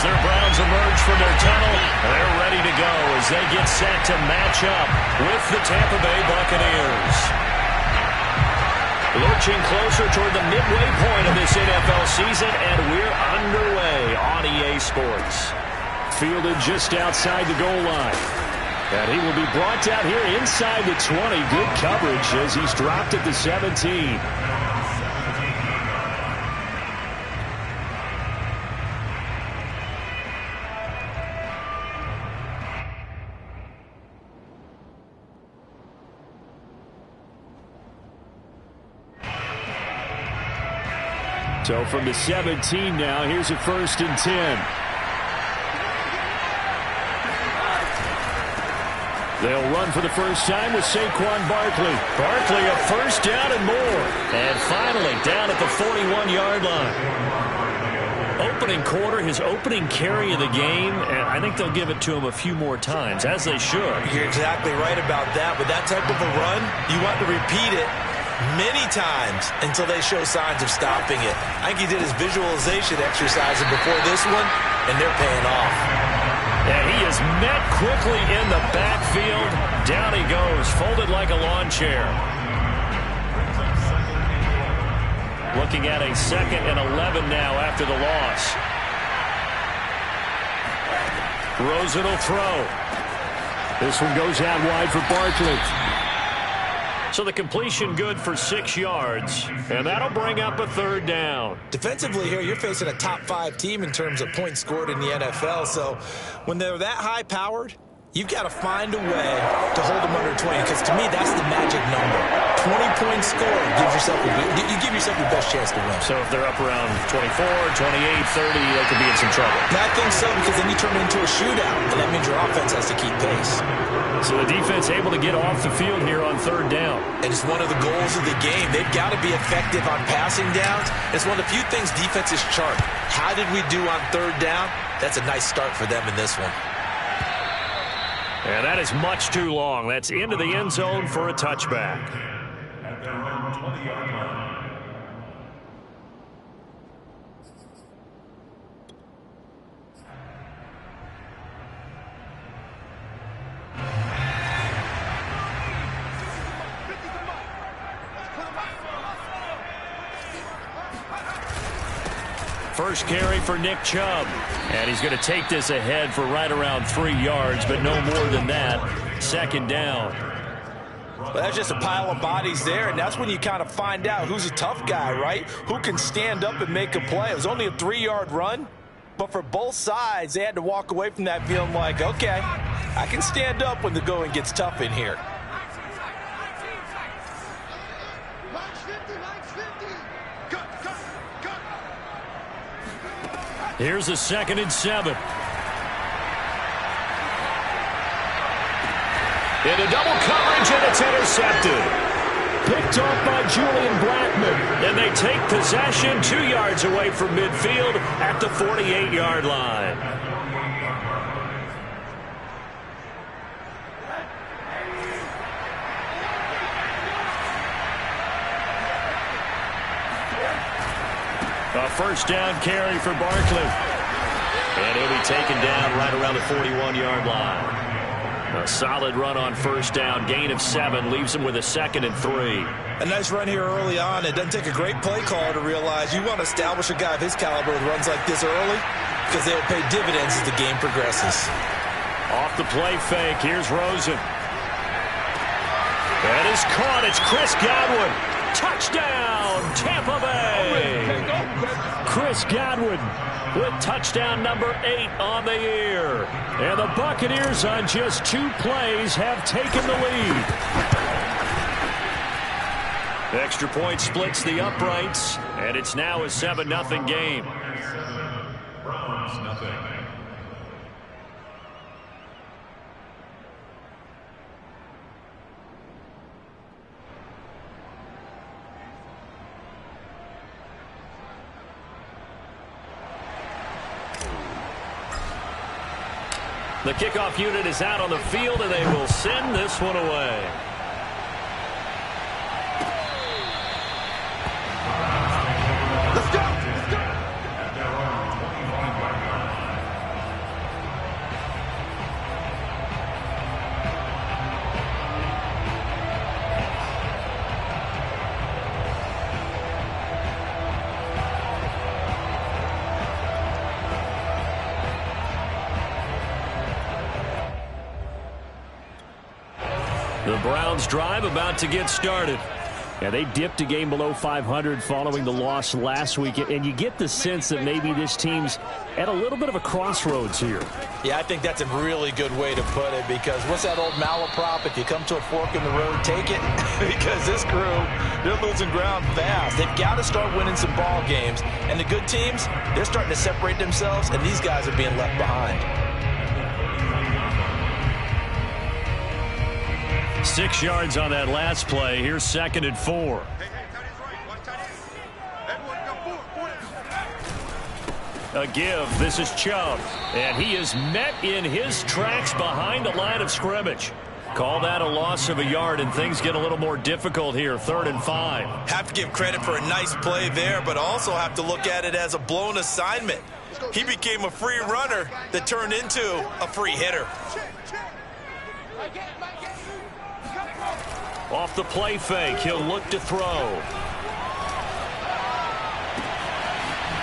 their Browns emerge from their tunnel, they're ready to go as they get set to match up with the Tampa Bay Buccaneers. Lurching closer toward the midway point of this NFL season, and we're underway on EA Sports. Fielded just outside the goal line. And he will be brought down here inside the 20. Good coverage as he's dropped at the 17. So from the 17 now, here's a 1st and 10. They'll run for the first time with Saquon Barkley. Barkley a first down and more. And finally down at the 41-yard line. Opening quarter, his opening carry of the game, and I think they'll give it to him a few more times, as they should. You're exactly right about that. With that type of a run, you want to repeat it many times until they show signs of stopping it. I think he did his visualization exercise before this one, and they're paying off. And he is met quickly in the backfield. Down he goes, folded like a lawn chair. Looking at a 2nd and 11 now after the loss. Rosen will throw. This one goes out wide for Barkley. So the completion good for 6 yards, and that'll bring up a 3rd down. Defensively here, you're facing a top 5 team in terms of points scored in the NFL, so when they're that high-powered, you've got to find a way to hold them under 20, because to me, that's the magic number. 20 points scored gives yourself you give yourself your best chance to win. So if they're up around 24, 28, 30, they could be in some trouble. I think so, because then you turn it into a shootout, and that means your offense has to keep pace. So the defense able to get off the field here on 3rd down. And it's one of the goals of the game. They've got to be effective on passing downs. It's one of the few things defenses chart. How did we do on 3rd down? That's a nice start for them in this one. And that is much too long. That's into the end zone for a touchback. First carry for Nick Chubb. And he's going to take this ahead for right around 3 yards, but no more than that. 2nd down. Well, that's just a pile of bodies there, and that's when you kind of find out who's a tough guy, right? Who can stand up and make a play. It was only a 3-yard run, but for both sides, they had to walk away from that feeling like, okay, I can stand up when the going gets tough in here. Here's a 2nd and 7. Into double coverage, and it's intercepted. Picked off by Julian Blackmon. And they take possession 2 yards away from midfield at the 48-yard line. A first down carry for Barkley. And he'll be taken down right around the 41-yard line. A solid run on first down. Gain of 7 leaves him with a 2nd and 3. A nice run here early on. It doesn't take a great play caller to realize you want to establish a guy of his caliber with runs like this early, because they will pay dividends as the game progresses. Off the play fake. Here's Rosen. That is caught. It's Chris Godwin. Touchdown, Tampa Bay. Chris Godwin with touchdown number 8 on the year. And the Buccaneers on just 2 plays have taken the lead. Extra point splits the uprights, and it's now a 7-0 game. Browns, nothing. The kickoff unit is out on the field, and they will send this one away. Let's go! Let's go! At their own 25-yard line, The Browns drive about to get started. Yeah, they dipped a game below 500 following the loss last week, and you get the sense that maybe this team's at a little bit of a crossroads here. Yeah, I think that's a really good way to put it, because what's that old malaprop? If you come to a fork in the road, take it. Because this crew, they're losing ground fast. They've got to start winning some ball games. And the good teams, they're starting to separate themselves, and these guys are being left behind. 6 yards on that last play. Here's 2nd and 4. A give. This is Chubb. And he is met in his tracks behind the line of scrimmage. Call that a loss of a yard, and things get a little more difficult here. 3rd and 5. Have to give credit for a nice play there, but also have to look at it as a blown assignment. He became a free runner that turned into a free hitter. Off the play fake, he'll look to throw.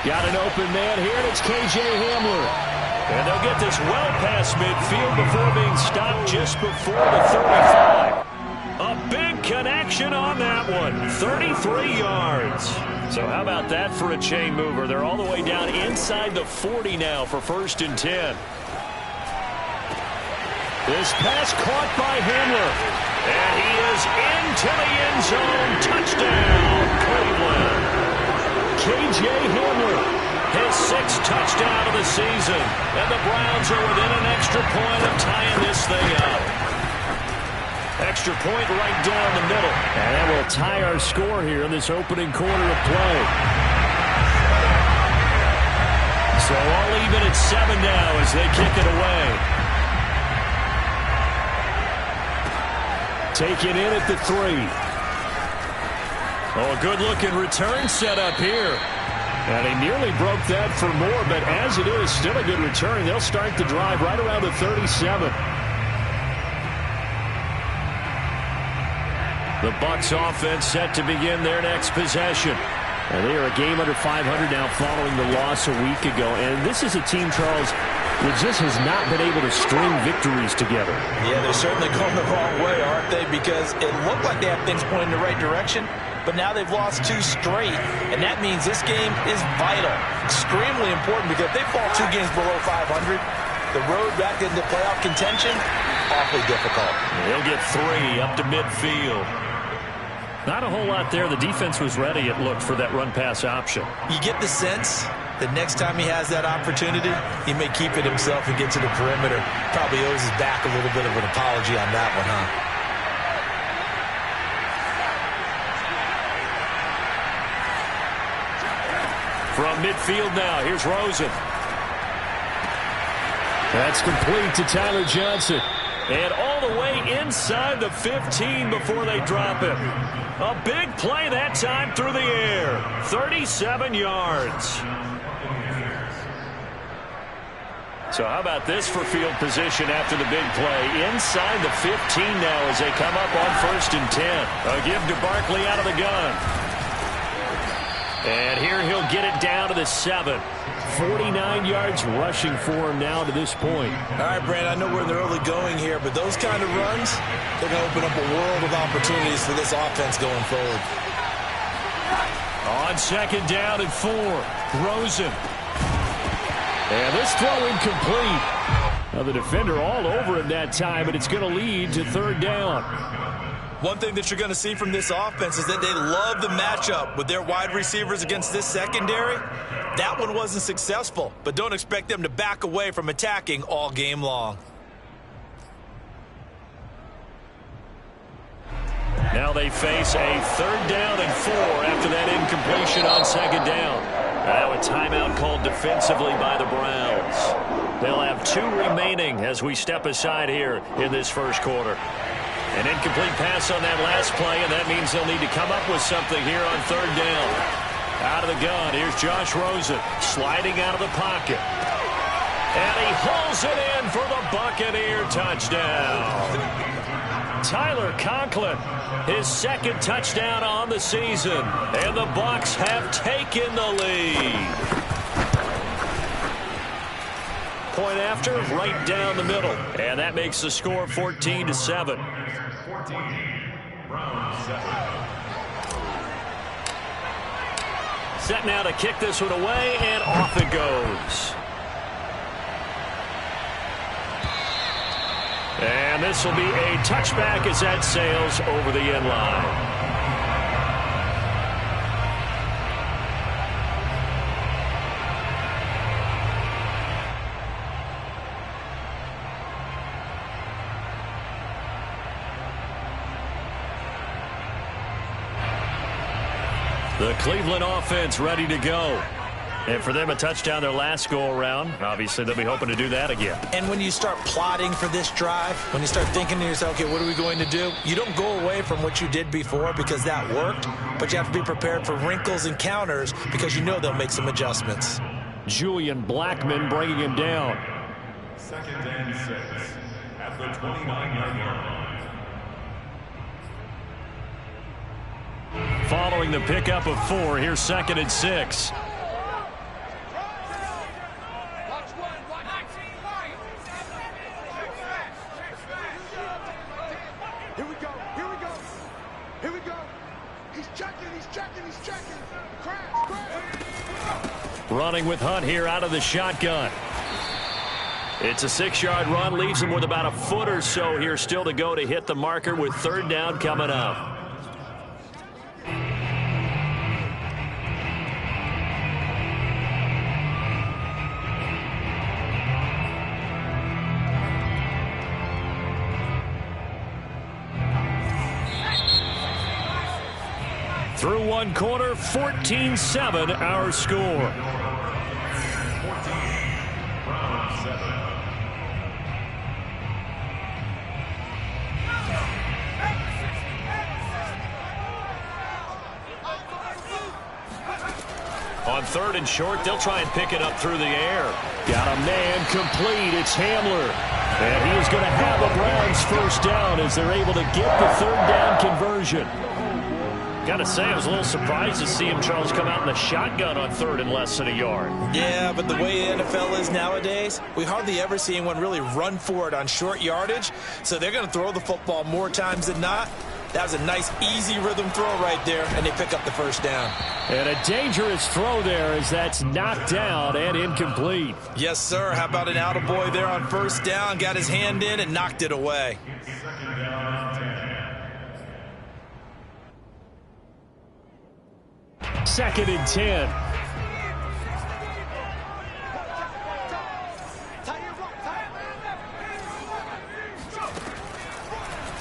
Got an open man here, and it's K.J. Hamler. And they'll get this well past midfield before being stopped just before the 35. A big connection on that one. 33 yards. So how about that for a chain mover? They're all the way down inside the 40 now for 1st and 10. This pass caught by Hamler. And he is into the end zone. Touchdown, Cleveland. K.J. Hamler, his 6th touchdown of the season. And the Browns are within an extra point of tying this thing up. Extra point right down the middle. And that will tie our score here in this opening quarter of play. So all even at 7 now as they kick it away. Taken in at the 3. Oh, a good-looking return set up here. And he nearly broke that for more, but as it is, still a good return. They'll start the drive right around the 37. The Bucs offense set to begin their next possession. And they are a game under 500 now following the loss a week ago. And this is a team, Charles, that just has not been able to string victories together. Yeah, they're certainly going the wrong way, aren't they? Because it looked like they have things pointing in the right direction, but now they've lost 2 straight. And that means this game is vital, extremely important, because if they fall 2 games below 500, the road back into playoff contention, awfully difficult. They'll get 3 up to midfield. Not a whole lot there. The defense was ready, it looked, for that run-pass option. You get the sense that next time he has that opportunity, he may keep it himself and get to the perimeter. Probably owes his back a little bit of an apology on that one, huh? From midfield now, here's Rosen. That's complete to Tyler Johnson. And all the way inside the 15 before they drop it. A big play that time through the air. 37 yards. So how about this for field position after the big play? Inside the 15 now as they come up on 1st and 10. A give to Barkley out of the gun. And here he'll get it down to the 7. 49 yards rushing for him now to this point. All right, Brand, I know we're in the early going here, but those kind of runs, they're going to open up a world of opportunities for this offense going forward. On 2nd down and 4, Rosen. And this throw incomplete. Now the defender all over him that time, but it's going to lead to 3rd down. One thing that you're going to see from this offense is that they love the matchup with their wide receivers against this secondary. That one wasn't successful, but don't expect them to back away from attacking all game long. Now they face a 3rd down and 4 after that incompletion on 2nd down. Now a timeout called defensively by the Browns. They'll have 2 remaining as we step aside here in this 1st quarter. An incomplete pass on that last play, and that means they'll need to come up with something here on 3rd down. Out of the gun, here's Josh Rosen sliding out of the pocket. And he hauls it in for the Buccaneer touchdown. Tyler Conklin, his 2nd touchdown on the season. And the Bucs have taken the lead. Point after, right down the middle. And that makes the score 14-7. 14. Browns 7. Set now to kick this one away, and off it goes. And this will be a touchback as that sails over the end line. The Cleveland offense ready to go. And for them, a touchdown their last go-around. Obviously, they'll be hoping to do that again. And when you start plotting for this drive, when you start thinking to yourself, okay, what are we going to do? You don't go away from what you did before because that worked, but you have to be prepared for wrinkles and counters because you know they'll make some adjustments. Julian Blackmon bringing him down. 2nd and 6 at the 29-yard line. Following the pickup of 4, here's 2nd and 6. Here we go. He's checking. Crash. Running with Hunt here out of the shotgun. It's a 6-yard run, leaves him with about a foot or so here still to go to hit the marker with 3rd down coming up. Through one quarter, 14-7 our score. 14. Browns 7. On 3rd and short, they'll try and pick it up through the air. Got a man complete. It's Hamler. And he is going to have a Browns first down as they're able to get the 3rd down conversion. Got to say, I was a little surprised to see him, Charles, come out in the shotgun on 3rd and less than a yard. Yeah, but the way the NFL is nowadays, we hardly ever see anyone really run for it on short yardage. So they're going to throw the football more times than not. That was a nice, easy rhythm throw right there, and they pick up the first down. And a dangerous throw there as that's knocked down and incomplete. Yes, sir. How about an attaboy there on first down? Got his hand in and knocked it away. 2nd down 10. 2nd and 10.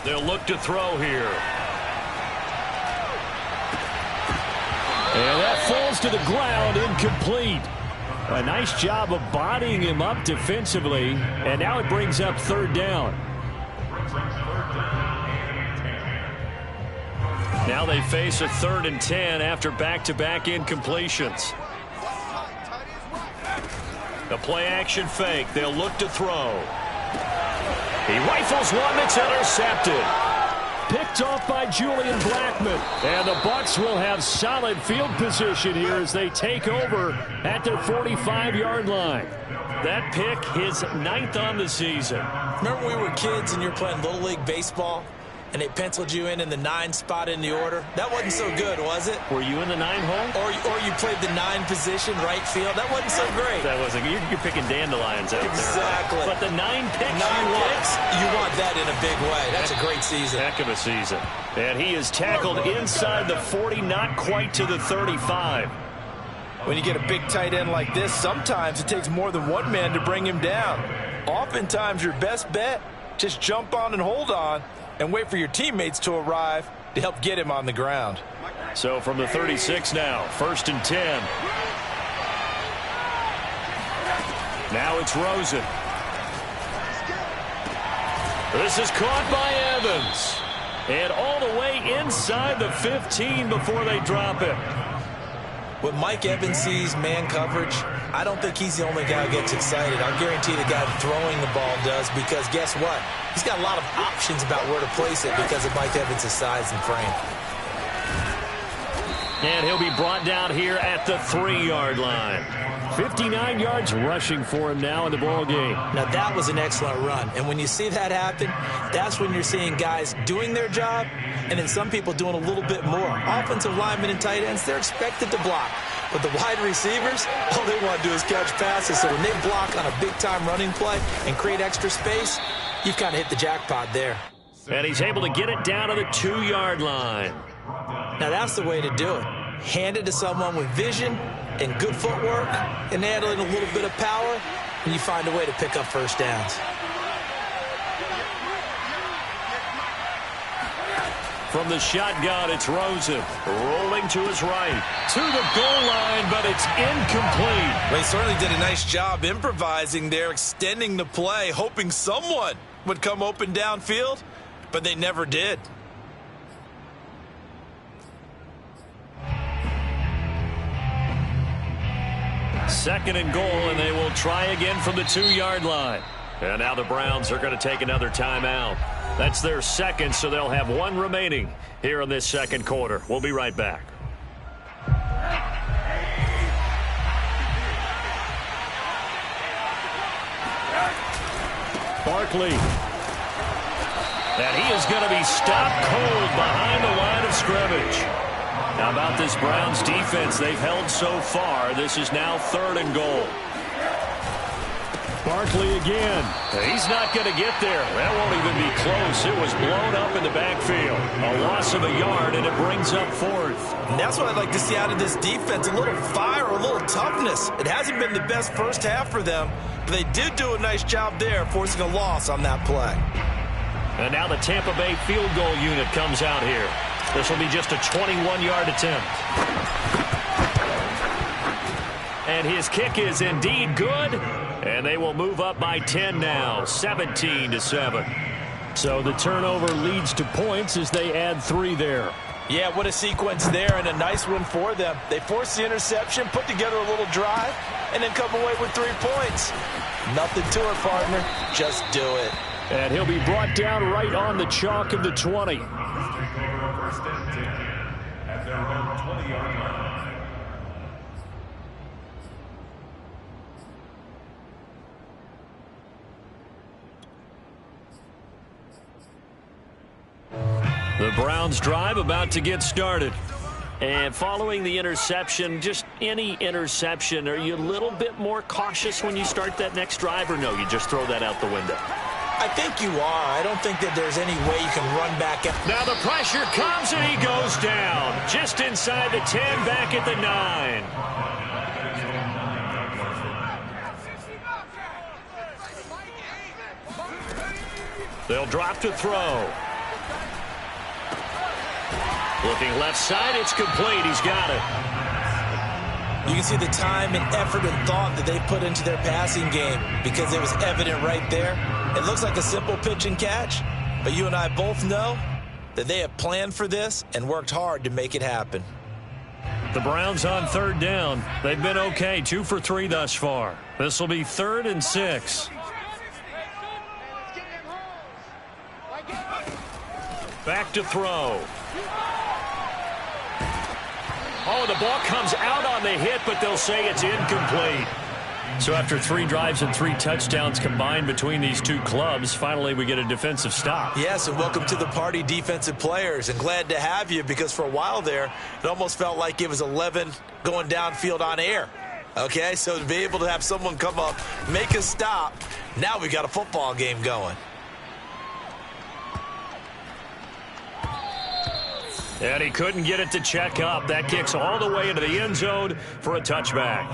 They'll look to throw here. And that falls to the ground, incomplete. A nice job of bodying him up defensively. And now it brings up 3rd down. Now they face a 3rd and 10 after back-to-back incompletions. A play-action fake. They'll look to throw. He rifles one that's intercepted. Picked off by Julian Blackmon. And the Bucs will have solid field position here as they take over at their 45-yard line. That pick, his 9th on the season. Remember when we were kids and you were playing Little League Baseball? And they penciled you in the 9 spot in the order. That wasn't so good, was it? Were you in the 9 hole? Or you played the 9 position, right field. That wasn't so great. That wasn't. You're picking dandelions out exactly. there. But the 9 picks. 9 picks, you want that in a big way. That's a great season. Heck of a season. And he is tackled inside the 40, not quite to the 35. When you get a big tight end like this, sometimes it takes more than one man to bring him down. Oftentimes, your best bet, just jump on and hold on and wait for your teammates to arrive to help get him on the ground. So from the 36 now, 1st and 10. Now it's Rosen. This is caught by Evans. And all the way inside the 15 before they drop it. When Mike Evans sees man coverage, I don't think he's the only guy who gets excited. I'll guarantee the guy throwing the ball does, because guess what? He's got a lot of options about where to place it because of Mike Evans' size and frame. And he'll be brought down here at the 3-yard line. 59 yards rushing for him now in the ball game. Now, that was an excellent run. And when you see that happen, that's when you're seeing guys doing their job and then some people doing a little bit more. Offensive linemen and tight ends, they're expected to block. But the wide receivers, all they want to do is catch passes. So when they block on a big-time running play and create extra space, you've kind of hit the jackpot there. And he's able to get it down to the 2-yard line. Now, that's the way to do it. Hand it to someone with vision and good footwork and add in a little bit of power, and you find a way to pick up first downs. From the shotgun, it's Rosen rolling to his right. To the goal line, but it's incomplete. Well, he certainly did a nice job improvising there, extending the play, hoping someone would come open downfield, but they never did. Second and goal, and they will try again from the 2-yard line. And now the Browns are going to take another timeout. That's their second, so they'll have one remaining here in this second quarter. We'll be right back. Barkley. And he is going to be stopped cold behind the line of scrimmage. How about this Browns defense they've held so far? This is now 3rd and goal. Barkley again. He's not going to get there. That won't even be close. It was blown up in the backfield. A loss of a yard, and it brings up 4th. And that's what I'd like to see out of this defense. A little fire, a little toughness. It hasn't been the best first half for them, but they did do a nice job there, forcing a loss on that play. And now the Tampa Bay field goal unit comes out here. This will be just a 21-yard attempt. And his kick is indeed good. And they will move up by 10 now, 17-7. So the turnover leads to points as they add 3 there. Yeah, what a sequence there, and a nice one for them. They forced the interception, put together a little drive, and then come away with 3 points. Nothing to it, partner. Just do it. And he'll be brought down right on the chalk of the 20. First and 10 at their own 20-yard line. The Browns drive about to get started. And following the interception, just any interception, are you a little bit more cautious when you start that next drive, or no, you just throw that out the window? I think you are. I don't think that there's any way you can run back. Now the pressure comes and he goes down. Just inside the 10, back at the 9. They'll drop to throw. Looking left side, it's complete. He's got it. You can see the time and effort and thought that they put into their passing game because it was evident right there. It looks like a simple pitch and catch, but you and I both know that they have planned for this and worked hard to make it happen. The Browns on 3rd down. They've been okay, 2 for 3 thus far. This will be 3rd and 6. Back to throw. Oh, the ball comes out on the hit, but they'll say it's incomplete. So after 3 drives and 3 touchdowns combined between these two clubs, finally we get a defensive stop. Yes, and welcome to the party, defensive players. And glad to have you because for a while there, it almost felt like it was 11 going downfield on air. Okay, so to be able to have someone come up, make a stop, now we got a football game going. And he couldn't get it to check up. That kicks all the way into the end zone for a touchback.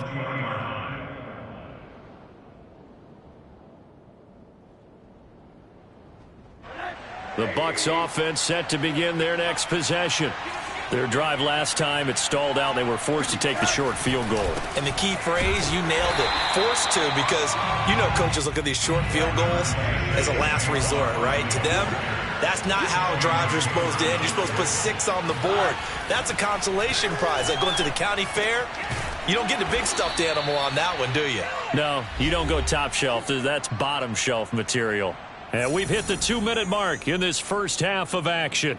The Bucs offense set to begin their next possession. Their drive last time, it stalled out. They were forced to take the short field goal. And the key phrase, you nailed it, forced to, because you know coaches look at these short field goals as a last resort, right? To them, that's not how drives are supposed to end. You're supposed to put 6 on the board. That's a consolation prize. Like going to the county fair, you don't get the big stuffed animal on that one, do you? No, you don't go top shelf. That's bottom shelf material. And we've hit the 2-minute mark in this first half of action.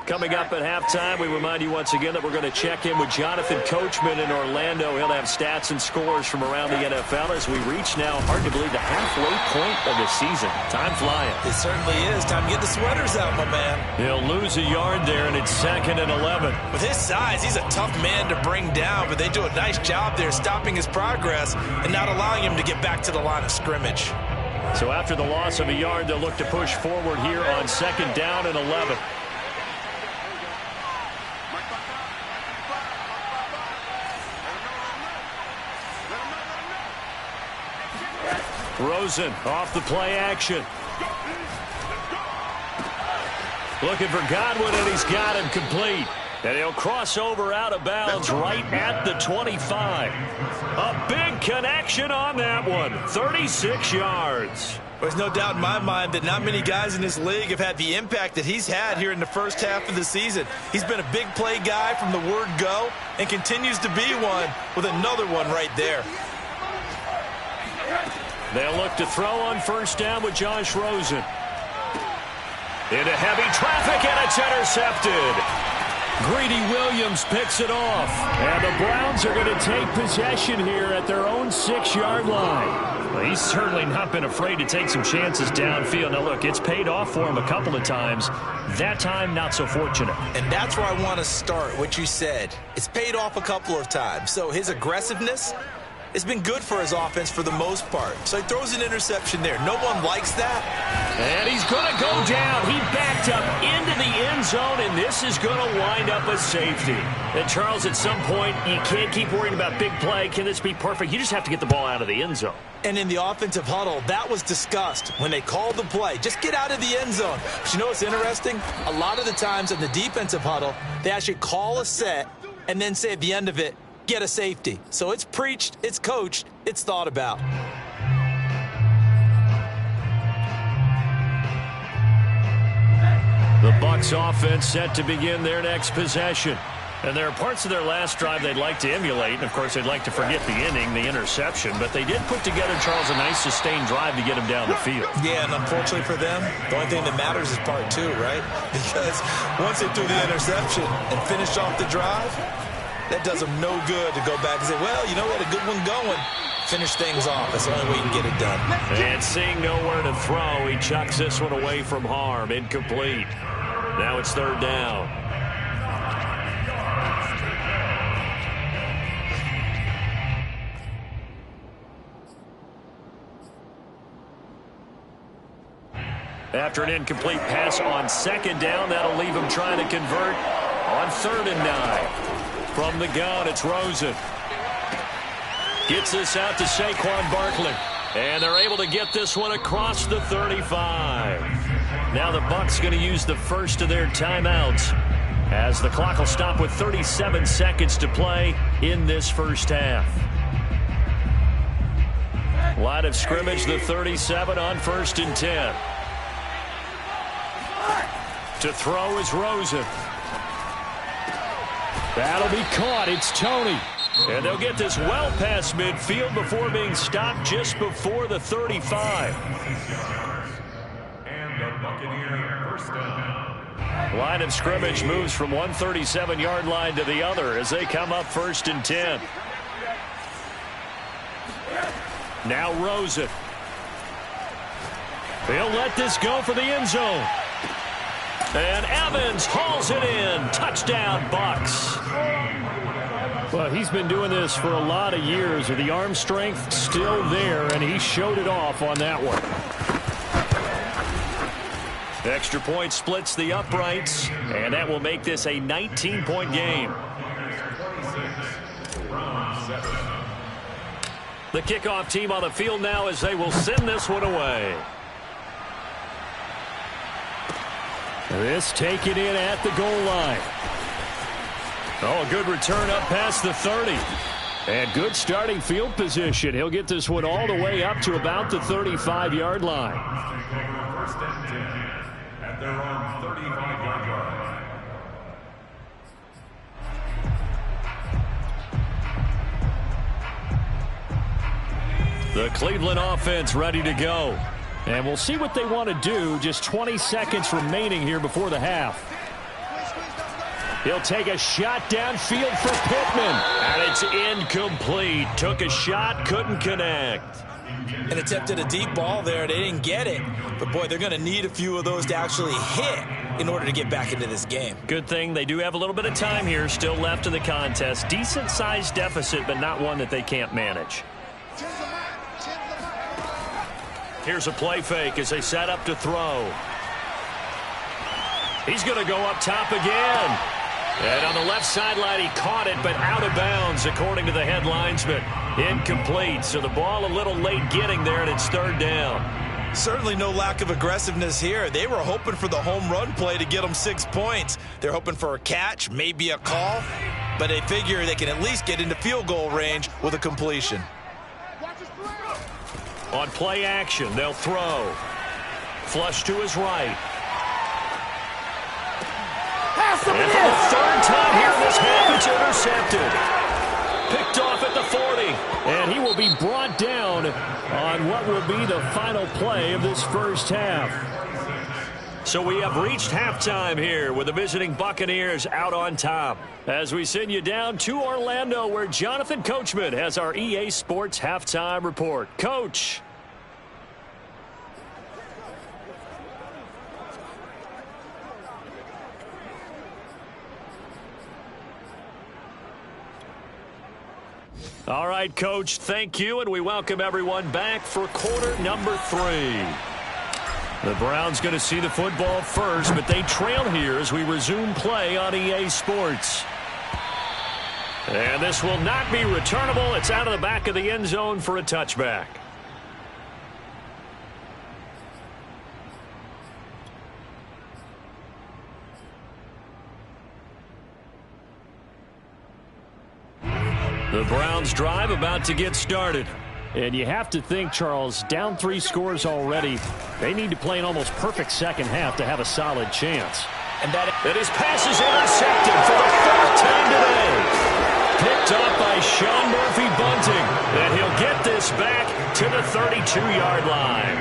Coming up at halftime, we remind you once again that we're going to check in with Jonathan Coachman in Orlando. He'll have stats and scores from around the NFL as we reach now, hard to believe, the halfway point of the season. Time flying. It certainly is. Time to get the sweaters out, my man. He'll lose a yard there, and it's 2nd and 11. With his size, he's a tough man to bring down, but they do a nice job there stopping his progress and not allowing him to get back to the line of scrimmage. So after the loss of a yard, they'll look to push forward here on 2nd down and 11. Rosen off the play action. Looking for Godwin, and he's got him complete. And he'll cross over out of bounds right at the 25. A big connection on that one. 36 yards. There's no doubt in my mind that not many guys in this league have had the impact that he's had here in the first half of the season. He's been a big play guy from the word go and continues to be one with another one right there. They'll look to throw on 1st down with Josh Rosen. Into heavy traffic, and it's intercepted. Greedy Williams picks it off. And the Browns are going to take possession here at their own 6-yard line. Well, he's certainly not been afraid to take some chances downfield. Now, look, it's paid off for him a couple of times. That time, not so fortunate. And that's where I want to start, what you said. It's paid off a couple of times. So his aggressiveness, it's been good for his offense for the most part. So he throws an interception there. No one likes that. And he's going to go down. He backed up into the end zone, and this is going to wind up a safety. And, Charles, at some point, you can't keep worrying about big play. Can this be perfect? You just have to get the ball out of the end zone. And in the offensive huddle, that was discussed when they called the play. Just get out of the end zone. But you know what's interesting? A lot of the times in the defensive huddle, they actually call a set and then say at the end of it, get a safety. So it's preached, it's coached, it's thought about. The Bucs offense set to begin their next possession. And there are parts of their last drive they'd like to emulate. And, of course, they'd like to forget the inning, the interception. But they did put together, Charles, a nice sustained drive to get him down the field. Yeah, and unfortunately for them, the only thing that matters is part 2, right? Because once they threw the interception and finished off the drive, that does them no good to go back and say, well, you know what, a good one going. Finish things off. That's the only way you can get it done. And seeing nowhere to throw, he chucks this one away from harm. Incomplete. Now it's 3rd down. After an incomplete pass on 2nd down, that'll leave him trying to convert on 3rd and 9. From the gun, it's Rosen. Gets this out to Saquon Barkley. And they're able to get this one across the 35. Now the Bucs going to use the first of their timeouts as the clock will stop with 37 seconds to play in this first half. Line of scrimmage, the 37 on 1st and 10. To throw is Rosen. That'll be caught. It's Toney. And they'll get this well past midfield before being stopped just before the 35. And the Buccaneer first down. Line of scrimmage moves from one 37-yard line to the other as they come up 1st and 10. Now Rosen. They'll let this go for the end zone. And Evans hauls it in. Touchdown, Bucs. Well, he's been doing this for a lot of years with the arm strength still there, and he showed it off on that one. Extra point splits the uprights, and that will make this a 19-point game. The kickoff team on the field now as they will send this one away. This taken in at the goal line. Oh, a good return up past the 30. And good starting field position. He'll get this one all the way up to about the 35-yard line. First and 10 at their own 35-yard line. The Cleveland offense ready to go. And we'll see what they want to do. Just 20 seconds remaining here before the half. He'll take a shot downfield for Pittman. And it's incomplete. Took a shot, couldn't connect. And attempted a deep ball there. They didn't get it. But, boy, they're going to need a few of those to actually hit in order to get back into this game. Good thing they do have a little bit of time here still left in the contest. Decent-sized deficit, but not one that they can't manage. Here's a play fake as they set up to throw. He's going to go up top again. And on the left sideline, he caught it, but out of bounds, according to the head linesman. Incomplete, so the ball a little late getting there, and it's third down. Certainly no lack of aggressiveness here. They were hoping for the home run play to get them 6 points. They're hoping for a catch, maybe a call, but they figure they can at least get into field goal range with a completion. On play action, they'll throw. Flush to his right. And for the third time here in this half, it's intercepted. Picked off at the 40. And he will be brought down on what will be the final play of this first half. So we have reached halftime here with the visiting Buccaneers out on top. As we send you down to Orlando, where Jonathan Coachman has our EA Sports halftime report. Coach. All right, Coach, thank you, and we welcome everyone back for quarter number 3. The Browns going to see the football first, but they trail here as we resume play on EA Sports. And this will not be returnable. It's out of the back of the end zone for a touchback. The Browns drive about to get started. And you have to think, Charles, down 3 scores already. They need to play an almost perfect second half to have a solid chance. And that his pass is intercepted for the 4th time today. Picked up by Sean Murphy-Bunting. And he'll get this back to the 32-yard line.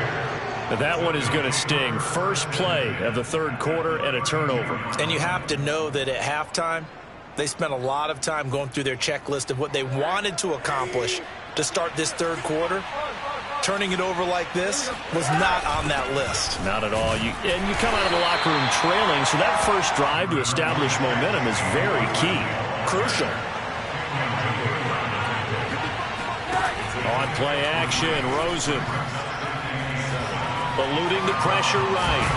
That one is going to sting. First play of the third quarter and a turnover. And you have to know that at halftime, they spent a lot of time going through their checklist of what they wanted to accomplish to start this third quarter. Turning it over like this was not on that list. Not at all. You come out of the locker room trailing, so that first drive to establish momentum is very key. Crucial. On play action, Rosen. Eluding the pressure right.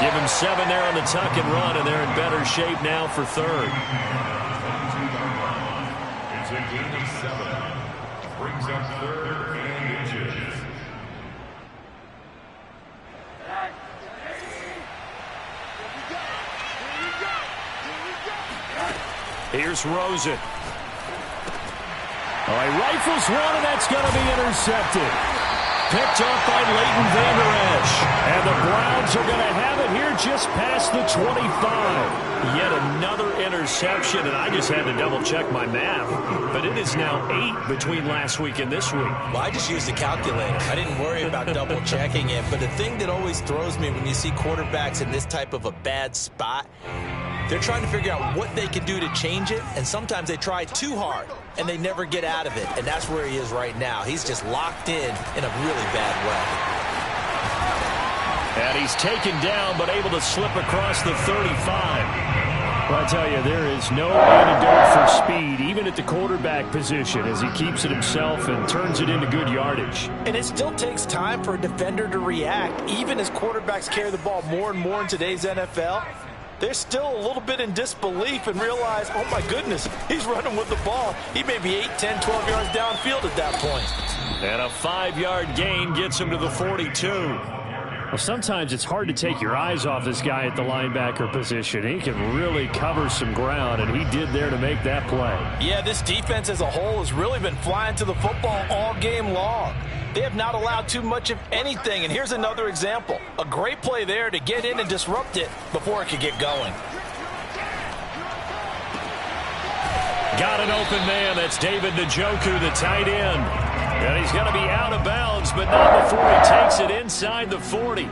Give him 7 there on the tuck and run, and they're in better shape now for third. It's a gain of 7. Brings up third and inches. Here's Rosen. All right, rifles one, and that's going to be intercepted. Picked up by Leighton Vander Esch. And the Browns are going to have it here just past the 25. Yet another interception, and I just had to double-check my math. But it is now 8 between last week and this week. Well, I just used a calculator. I didn't worry about double-checking it. But the thing that always throws me when you see quarterbacks in this type of a bad spot, they're trying to figure out what they can do to change it, and sometimes they try too hard, and they never get out of it, and that's where he is right now. He's just locked in a really bad way. And he's taken down, but able to slip across the 35. Well, I tell you, there is no antidote for speed, even at the quarterback position, as he keeps it himself and turns it into good yardage. And it still takes time for a defender to react, even as quarterbacks carry the ball more and more in today's NFL. They're still a little bit in disbelief and realize, oh, my goodness, he's running with the ball. He may be 8, 10, 12 yards downfield at that point. And a 5-yard gain gets him to the 42. Well, sometimes it's hard to take your eyes off this guy at the linebacker position. He can really cover some ground, and he did there to make that play. Yeah, this defense as a whole has really been flying to the football all game long. They have not allowed too much of anything, and here's another example. A great play there to get in and disrupt it before it could get going. Got an open man. That's David Njoku, the tight end. And he's going to be out of bounds, but not before he takes it inside the 40.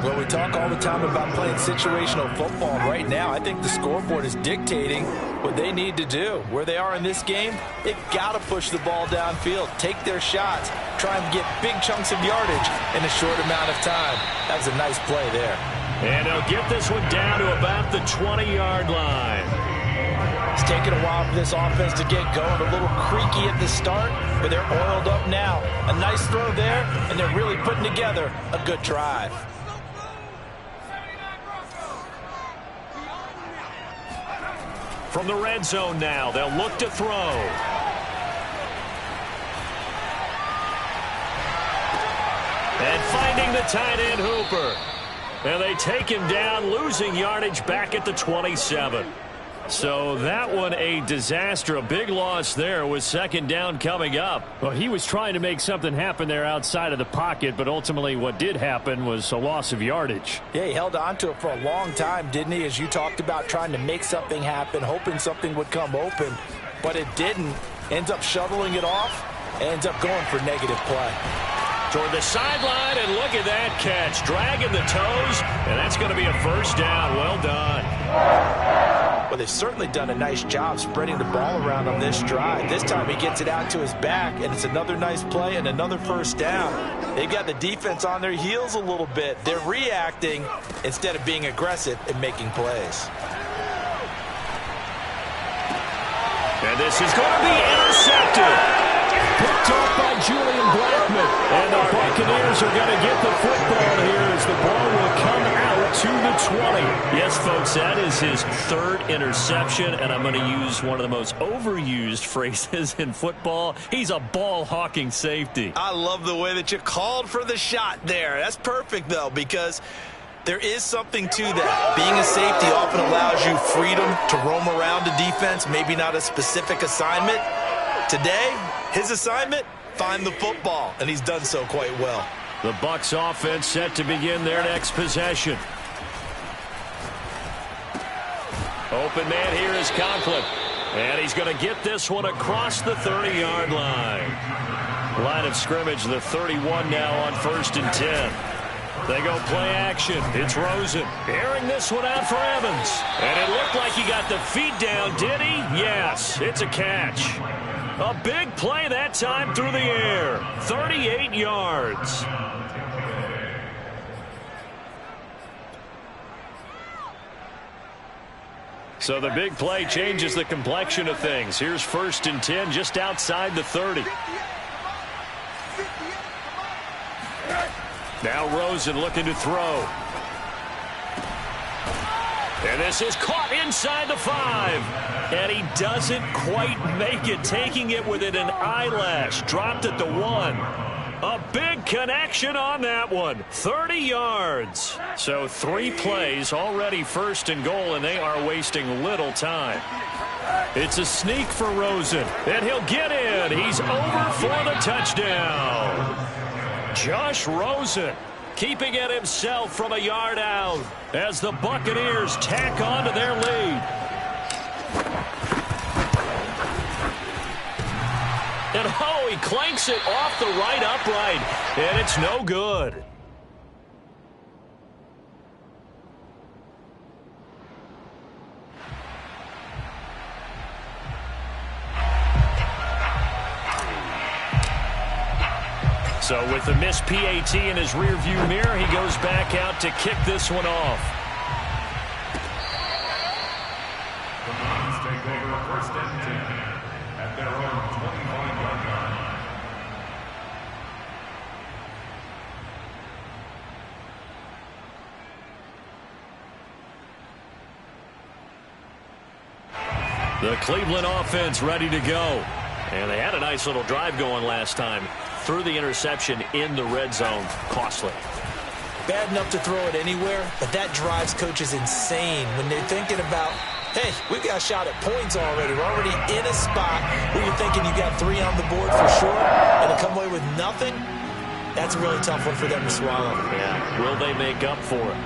Well, we talk all the time about playing situational football. Right now, I think the scoreboard is dictating what they need to do. Where they are in this game, they've got to push the ball downfield, take their shots, try and get big chunks of yardage in a short amount of time. That was a nice play there. And they'll get this one down to about the 20-yard line. It's taken a while for this offense to get going. A little creaky at the start, but they're oiled up now. A nice throw there, and they're really putting together a good drive. From the red zone now, they'll look to throw. And finding the tight end Hooper. And they take him down, losing yardage back at the 27. So that one a disaster, a big loss there with second down coming up. Well, he was trying to make something happen there outside of the pocket, but ultimately what did happen was a loss of yardage. Yeah, he held on to it for a long time, didn't he? As you talked about trying to make something happen, hoping something would come open, but it didn't. Ends up shoveling it off, ends up going for negative play. Toward the sideline, and look at that catch. Dragging the toes, and that's going to be a first down. Well done. Well, they've certainly done a nice job spreading the ball around on this drive. This time he gets it out to his back, and it's another nice play and another first down. They've got the defense on their heels a little bit. They're reacting instead of being aggressive and making plays. And this is going to be intercepted. Picked off by Julian Blackmon. And the Buccaneers are going to get the football here as the ball will come out to the 20. Yes, folks, that is his third interception, and I'm going to use one of the most overused phrases in football. He's a ball-hawking safety. I love the way that you called for the shot there. That's perfect, though, because there is something to that. Being a safety often allows you freedom to roam around the defense, maybe not a specific assignment. Today, his assignment, find the football, and he's done so quite well. The Bucs offense set to begin their next possession. Open man here is Conklin. And he's going to get this one across the 30-yard line. Line of scrimmage, the 31 now on 1st and 10. They go play action. It's Rosen airing this one out for Evans. And it looked like he got the feet down, did he? Yes, it's a catch. A big play that time through the air. 38 yards. So the big play changes the complexion of things. Here's 1st and 10 just outside the 30. Now Rosen looking to throw. And this is caught inside the 5. And he doesn't quite make it, taking it within an eyelash. Dropped at the 1. A big connection on that one. 30 yards. So 3 plays, already 1st and goal, and they are wasting little time. It's a sneak for Rosen, and he'll get in. He's over for the touchdown. Josh Rosen keeping it himself from a yard out as the Buccaneers tack on to their lead. And oh, he clanks it off the right upright, and it's no good. So with the missed PAT in his rearview mirror, he goes back out to kick this one off. The Lions take over 1st and 10 at their own 25-yard line. The Cleveland offense ready to go. And they had a nice little drive going last time. Threw the interception in the red zone. Costly. Bad enough to throw it anywhere, but that drives coaches insane when they're thinking about, hey, we've got a shot at points already. We're already in a spot where you're thinking you got 3 on the board for sure, and to come away with nothing, that's a really tough one for them to swallow. Yeah, will they make up for it?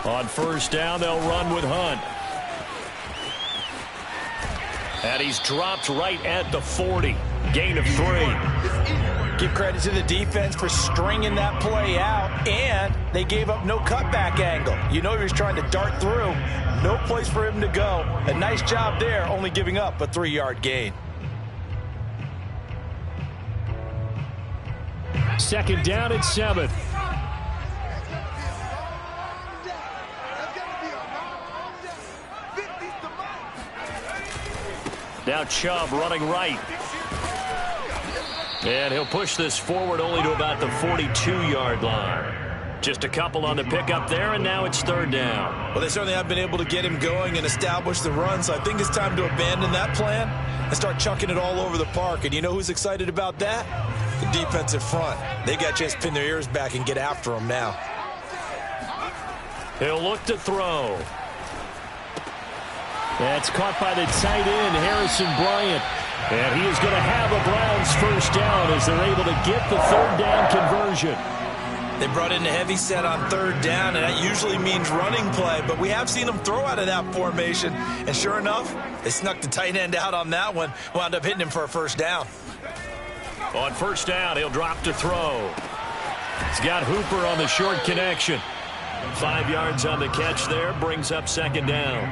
On first down, they'll run with Hunt. And he's dropped right at the 40. Gain of 3. Give credit to the defense for stringing that play out, and they gave up no cutback angle. You know he was trying to dart through. No place for him to go. A nice job there, only giving up a 3-yard gain. Second down at 7. Now Chubb running right. And he'll push this forward only to about the 42-yard line. Just a couple on the pickup there, and now it's third down. Well, they certainly have been able to get him going and establish the run, so I think it's time to abandon that plan and start chucking it all over the park. And you know who's excited about that? The defensive front. They got a chance to pin their ears back and get after him now. He'll look to throw. That's caught by the tight end, Harrison Bryant. And he is going to have a Browns first down as they're able to get the third down conversion. They brought in a heavy set on third down, and that usually means running play, but we have seen them throw out of that formation. And sure enough, they snuck the tight end out on that one, wound up hitting him for a first down. On first down, he'll drop to throw. He's got Hooper on the short connection. 5 yards on the catch there, brings up second down.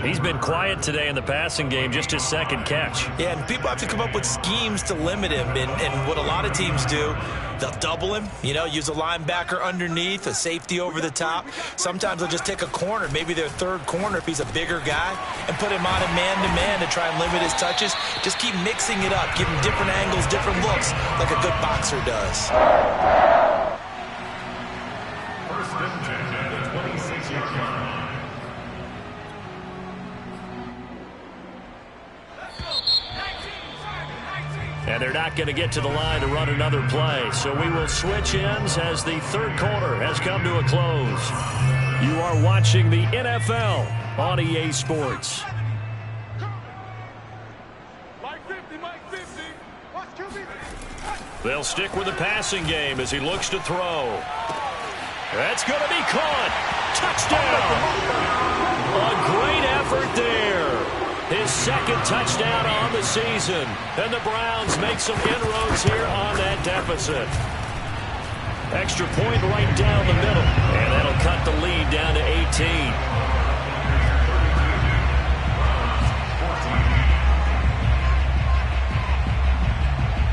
He's been quiet today in the passing game, just his second catch. Yeah, and people have to come up with schemes to limit him, and what a lot of teams do, they'll double him, you know, use a linebacker underneath, a safety over the top. Sometimes they'll just take a corner, maybe their third corner if he's a bigger guy, and put him on a man-to-man to try and limit his touches. Just keep mixing it up, give him different angles, different looks, like a good boxer does. First and 10 at the 26-yard line. And they're not going to get to the line to run another play. So we will switch ends as the third quarter has come to a close. You are watching the NFL on EA Sports. Mike 50, Mike 50. Watch QB. They'll stick with the passing game as he looks to throw. That's going to be caught. Touchdown. A great effort there. His second touchdown on the season. And the Browns make some inroads here on that deficit. Extra point right down the middle. And that'll cut the lead down to 18.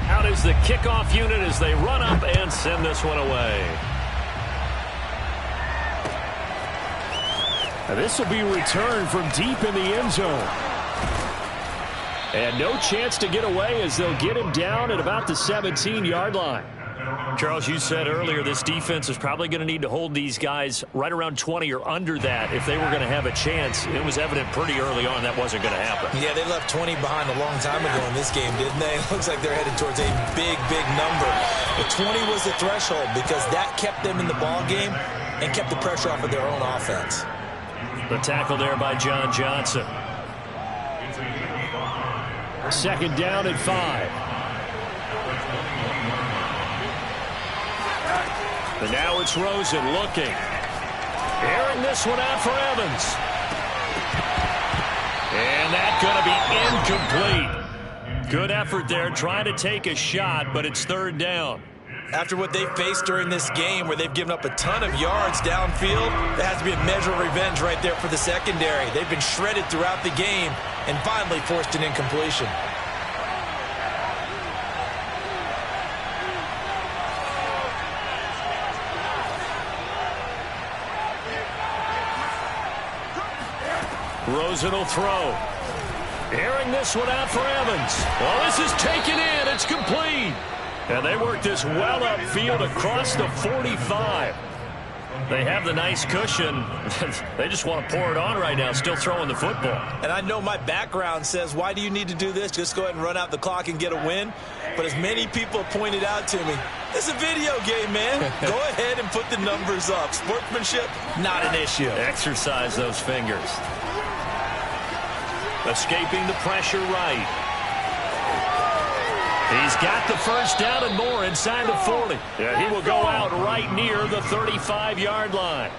Out is the kickoff unit as they run up and send this one away. And this will be returned from deep in the end zone. And no chance to get away as they'll get him down at about the 17-yard line. Charles, you said earlier this defense is probably going to need to hold these guys right around 20 or under that if they were going to have a chance. It was evident pretty early on that wasn't going to happen. Yeah, they left 20 behind a long time ago in this game, didn't they? It looks like they're headed towards a big, big number. But 20 was the threshold because that kept them in the ball game and kept the pressure off of their own offense. The tackle there by John Johnson. Second down at 5. And now it's Rosen looking. Airing this one out for Evans. And that's going to be incomplete. Good effort there trying to take a shot, but it's third down. After what they've faced during this game where they've given up a ton of yards downfield, there has to be a measure of revenge right there for the secondary. They've been shredded throughout the game and finally forced an incompletion. Rosen will throw. Airing this one out for Evans. Well, this is taken in. It's complete. And they work this well upfield across the 45. They have the nice cushion. They just want to pour it on right now, still throwing the football. And I know my background says, why do you need to do this? Just go ahead and run out the clock and get a win. But as many people have pointed out to me, it's a video game, man. Go ahead and put the numbers up. Sportsmanship, not an issue. Exercise those fingers. Escaping the pressure right. He's got the first down and more inside the 40. Yeah, he will go out right near the 35-yard line.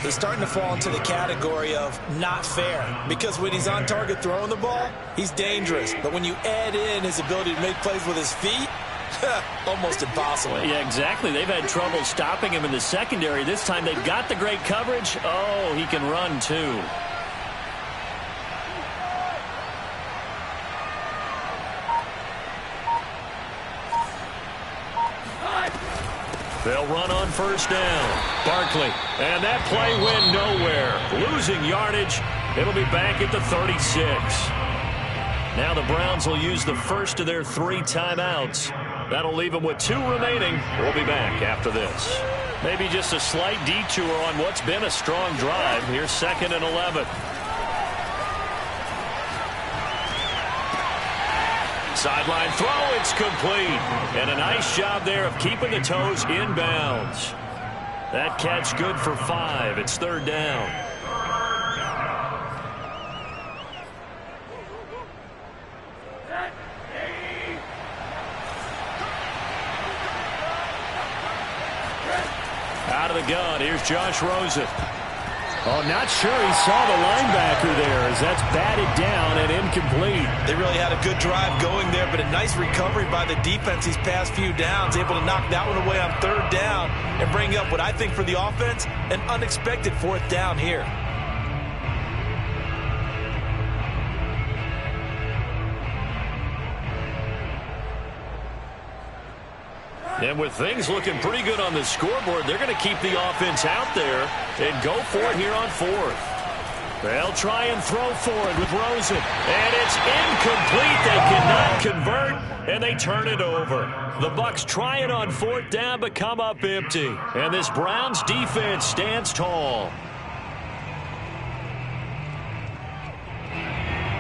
He's starting to fall into the category of not fair, because when he's on target throwing the ball, he's dangerous. But when you add in his ability to make plays with his feet, almost impossible. Yeah, exactly. They've had trouble stopping him in the secondary. This time they've got the great coverage. Oh, he can run too. They'll run on first down. Barkley. And that play went nowhere. Losing yardage. It'll be back at the 36. Now the Browns will use the first of their 3 timeouts. That'll leave them with 2 remaining. We'll be back after this. Maybe just a slight detour on what's been a strong drive. Here's 2nd and 11. Sideline throw, it's complete. And a nice job there of keeping the toes inbounds. That catch good for 5. It's 3rd down. Out of the gun, here's Josh Rosen. Oh, not sure he saw the linebacker there as that's batted down and incomplete. They really had a good drive going there, but a nice recovery by the defense these past few downs, able to knock that one away on 3rd down and bring up what I think for the offense, an unexpected 4th down here. And with things looking pretty good on the scoreboard, they're going to keep the offense out there and go for it here on 4th. They'll try and throw for it with Rosen. And it's incomplete. They cannot convert, and they turn it over. The Bucs try it on 4th down, but come up empty. And this Browns defense stands tall.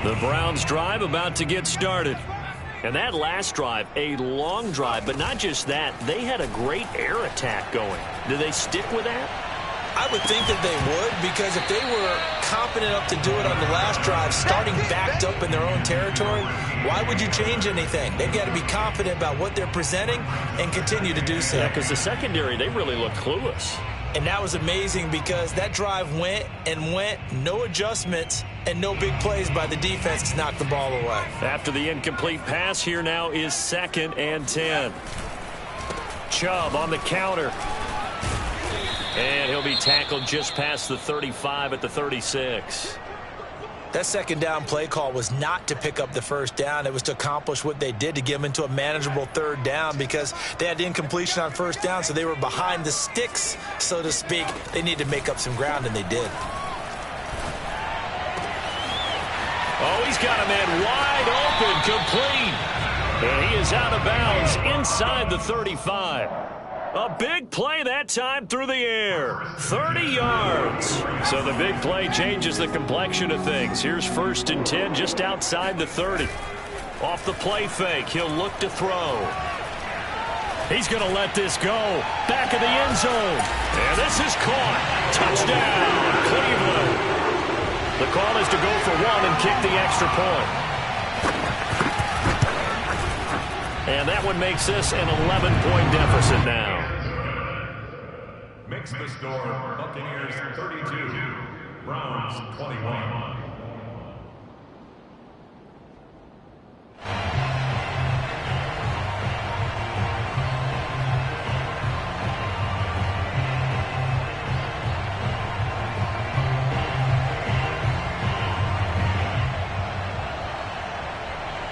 The Browns drive about to get started. And that last drive, a long drive, but not just that. They had a great air attack going. Do they stick with that? I would think that they would, because if they were confident enough to do it on the last drive, starting backed up in their own territory, why would you change anything? They've got to be confident about what they're presenting and continue to do so. Yeah, because the secondary, they really look clueless. And that was amazing because that drive went and went, no adjustments, and no big plays by the defense to knock the ball away. After the incomplete pass, here now is 2nd and 10. Chubb on the counter. And he'll be tackled just past the 35 at the 36. That 2nd down play call was not to pick up the 1st down. It was to accomplish what they did, to get them into a manageable 3rd down, because they had the incompletion on 1st down, so they were behind the sticks, so to speak. They needed to make up some ground, and they did. Oh, he's got a man wide open, complete. And he is out of bounds inside the 35. A big play that time through the air. 30 yards. So the big play changes the complexion of things. Here's 1st and 10 just outside the 30. Off the play fake, he'll look to throw. He's going to let this go. Back of the end zone. And this is caught. Touchdown, Cleveland. The call is to go for 1 and kick the extra point. And that one makes this an 11-point deficit now. Makes the score Buccaneers 32, Browns 21.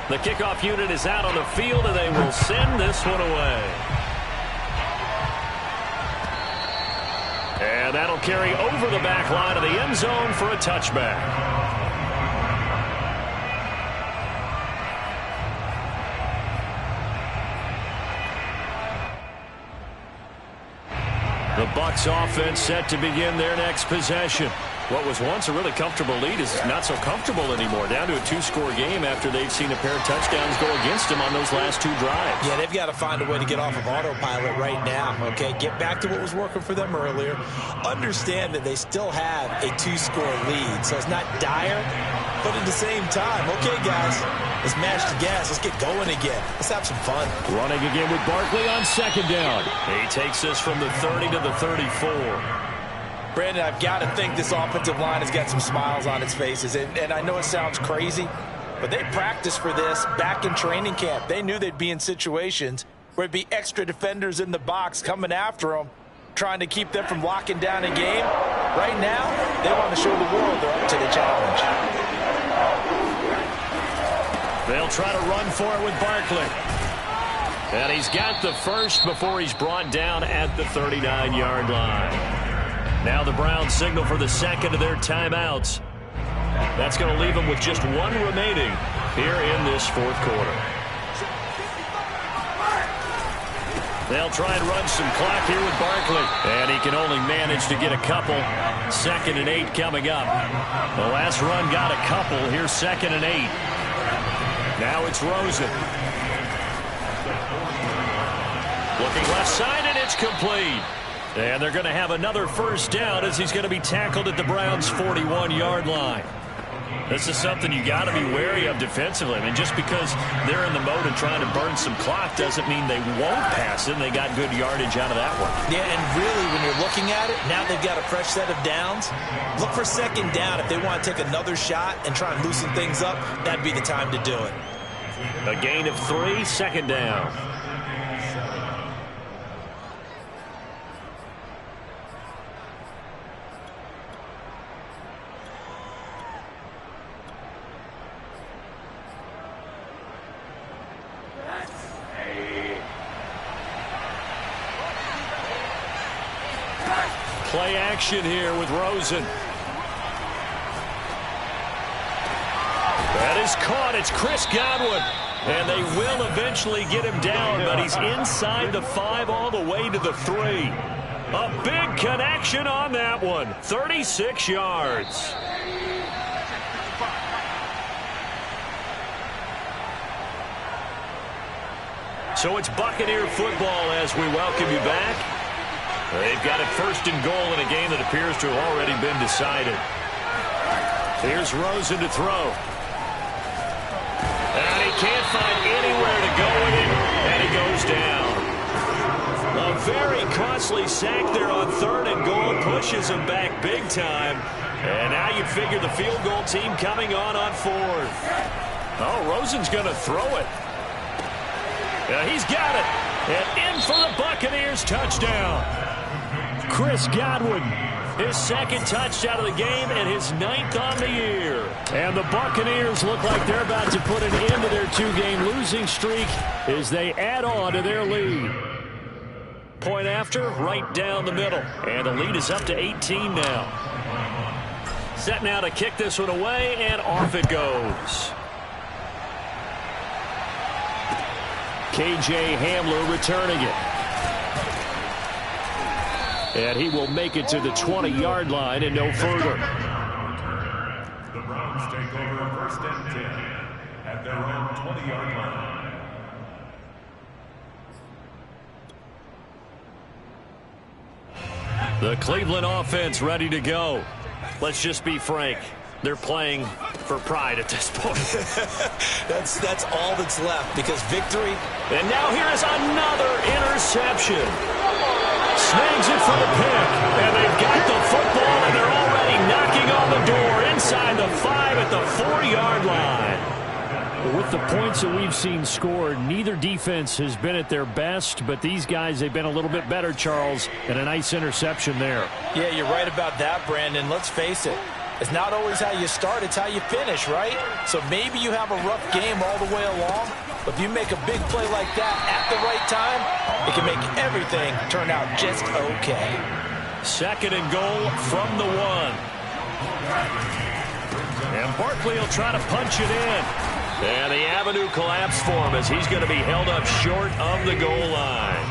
The kickoff unit is out on the field, and they will send this one away. And that'll carry over the back line of the end zone for a touchback. The Bucs offense set to begin their next possession. What was once a really comfortable lead is not so comfortable anymore. Down to a 2-score game after they've seen a pair of touchdowns go against them on those last 2 drives. Yeah, they've got to find a way to get off of autopilot right now, okay? Get back to what was working for them earlier. Understand that they still have a 2-score lead, so it's not dire, but at the same time, okay, guys, let's mash the gas. Let's get going again. Let's have some fun. Running again with Barkley on second down. He takes this from the 30 to the 34. Brandon, I've got to think this offensive line has got some smiles on its faces. And I know it sounds crazy, but they practiced for this back in training camp. They knew they'd be in situations where it'd be extra defenders in the box coming after them, trying to keep them from locking down a game. Right now, they want to show the world they're up to the challenge. They'll try to run for it with Barkley. And he's got the first before he's brought down at the 39-yard line. Now the Browns signal for the second of their timeouts. That's going to leave them with just one remaining here in this fourth quarter. They'll try and run some clock here with Barkley. And he can only manage to get a couple. 2nd and 8 coming up. The last run got a couple. Here's 2nd and 8. Now it's Rosen. Looking left side, and it's complete. And they're going to have another first down as he's going to be tackled at the Browns' 41-yard line. This is something you got to be wary of defensively. I mean, just because they're in the mode of trying to burn some clock doesn't mean they won't pass it, and they got good yardage out of that one. Yeah, and really, when you're looking at it, now they've got a fresh set of downs. Look for 2nd down. If they want to take another shot and try and loosen things up, that'd be the time to do it. A gain of 3, 2nd down. Play action here with Rosen. That is caught. It's Chris Godwin. And they will eventually get him down, but he's inside the 5 all the way to the 3. A big connection on that one. 36 yards. So it's Buccaneer football as we welcome you back. They've got it 1st and goal in a game that appears to have already been decided. Here's Rosen to throw. And he can't find anywhere to go with it, and he goes down. A very costly sack there on 3rd and goal pushes him back big time. And now you figure the field goal team coming on 4th. Oh, Rosen's going to throw it. He's got it. And in for the Buccaneers touchdown. Chris Godwin, his 2nd touchdown of the game and his 9th on the year. And the Buccaneers look like they're about to put an end to their 2-game losing streak as they add on to their lead. Point after, right down the middle. And the lead is up to 18 now. Set now to kick this one away, and off it goes. KJ Hamler returning it. And he will make it to the 20-yard line and no further. The Browns take over 1st and 10 at their own 20-yard line. The Cleveland offense ready to go. Let's just be frank. They're playing for pride at this point. That's all that's left, because victory. And now here is another interception. Snags it for the pick, and they've got the football, and they're already knocking on the door inside the 5 at the 4-yard line. With the points that we've seen scored, neither defense has been at their best, but these guys, they've been a little bit better, Charles, and a nice interception there. Yeah, you're right about that, Brandon. Let's face it. It's not always how you start, it's how you finish, right? So maybe you have a rough game all the way along, but if you make a big play like that at the right time, it can make everything turn out just okay. 2nd and goal from the 1. And Barkley will try to punch it in. And the avenue collapsed for him as he's going to be held up short of the goal line.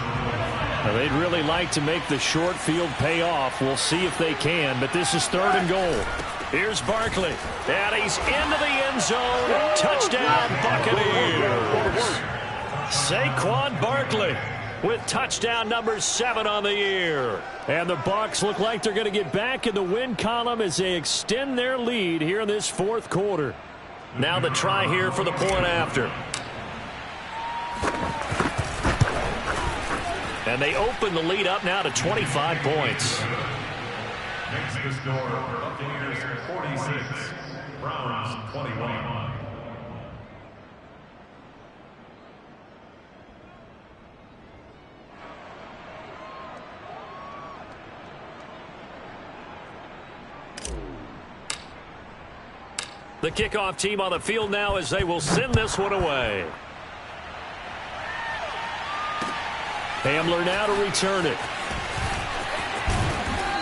Now, they'd really like to make the short field pay off. We'll see if they can, but this is 3rd and goal. Here's Barkley. And he's into the end zone. Touchdown, Buccaneers. Saquon Barkley. with touchdown number 7 on the year. And the Bucs look like they're going to get back in the win column as they extend their lead here in this fourth quarter. Now the try here for the point after. And they open the lead up now to 25 points. Makes the score Buccaneers 46, Browns 21. The kickoff team on the field now as they will send this one away. Hamler now to return it.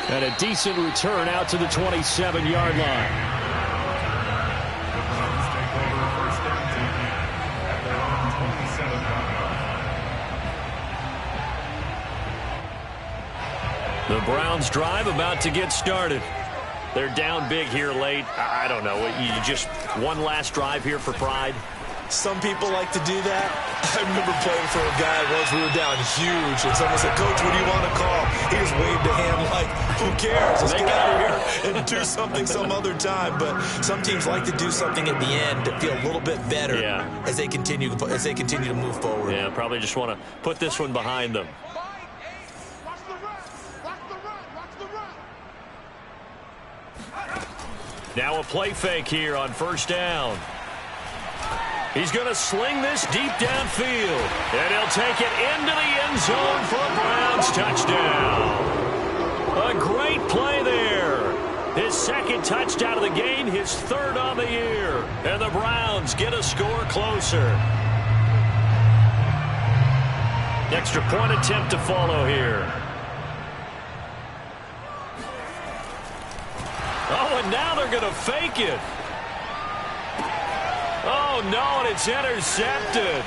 And a decent return out to the 27-yard line. The Browns take over first and 10 at their own 27-yard line. The Browns drive about to get started. They're down big here late. I don't know. You just one last drive here for pride. Some people like to do that. I remember playing for a guy once. We were down huge, and someone said, "Coach, what do you want to call?" He just waved a hand like, "Who cares? Let's get out of here and do something some other time." But some teams like to do something at the end to feel a little bit better as they continue to move forward. Yeah, probably just want to put this one behind them. Now a play fake here on first down. He's going to sling this deep downfield. And he'll take it into the end zone for a Browns touchdown. A great play there. His second touchdown of the game, his third on the year. And the Browns get a score closer. Extra point attempt to follow here. Oh, and now they're going to fake it. Oh, no, and it's intercepted.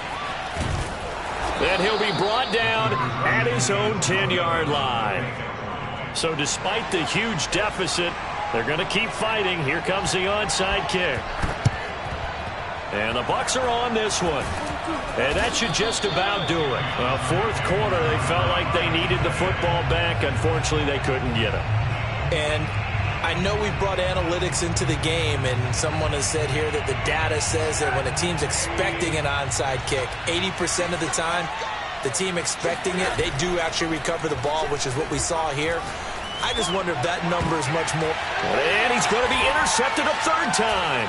And he'll be brought down at his own 10-yard line. So despite the huge deficit, they're going to keep fighting. Here comes the onside kick. And the Bucs are on this one. And that should just about do it. Well, fourth quarter, they felt like they needed the football back. Unfortunately, they couldn't get it. And I know we brought analytics into the game, and someone has said here that the data says that when a team's expecting an onside kick, 80% of the time, the team expecting it, they do actually recover the ball, which is what we saw here. I just wonder if that number is much more. And he's going to be intercepted a third time.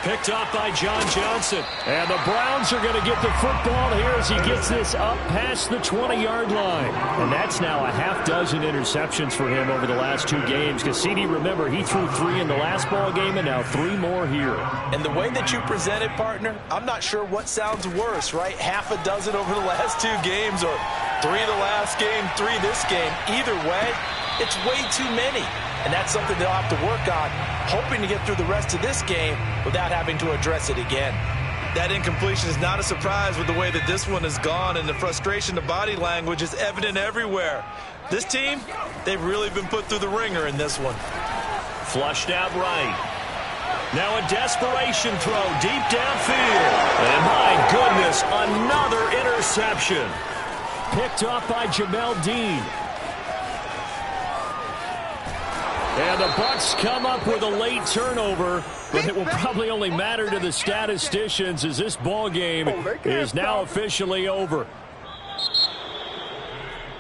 Picked off by John Johnson. And the Browns are going to get the football here as he gets this up past the 20-yard line. And that's now a half dozen interceptions for him over the last 2 games. Cassini, remember, he threw 3 in the last ball game and now 3 more here. And the way that you present it, partner, I'm not sure what sounds worse, right? Half a dozen over the last 2 games or 3 the last game, 3 this game. Either way, it's way too many. And that's something they'll have to work on, hoping to get through the rest of this game without having to address it again. That incompletion is not a surprise with the way that this one has gone, and the frustration, the body language is evident everywhere. This team, they've really been put through the ringer in this one. Flushed out right. Now a desperation throw deep downfield. And my goodness, another interception. Picked off by Jamel Dean. And the Bucs come up with a late turnover, but it will probably only matter to the statisticians as this ball game is now officially over.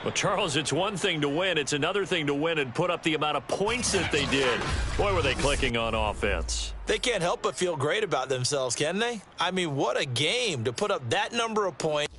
Well, Charles, it's one thing to win. It's another thing to win and put up the amount of points that they did. Boy, were they clicking on offense. They can't help but feel great about themselves, can they? I mean, what a game to put up that number of points.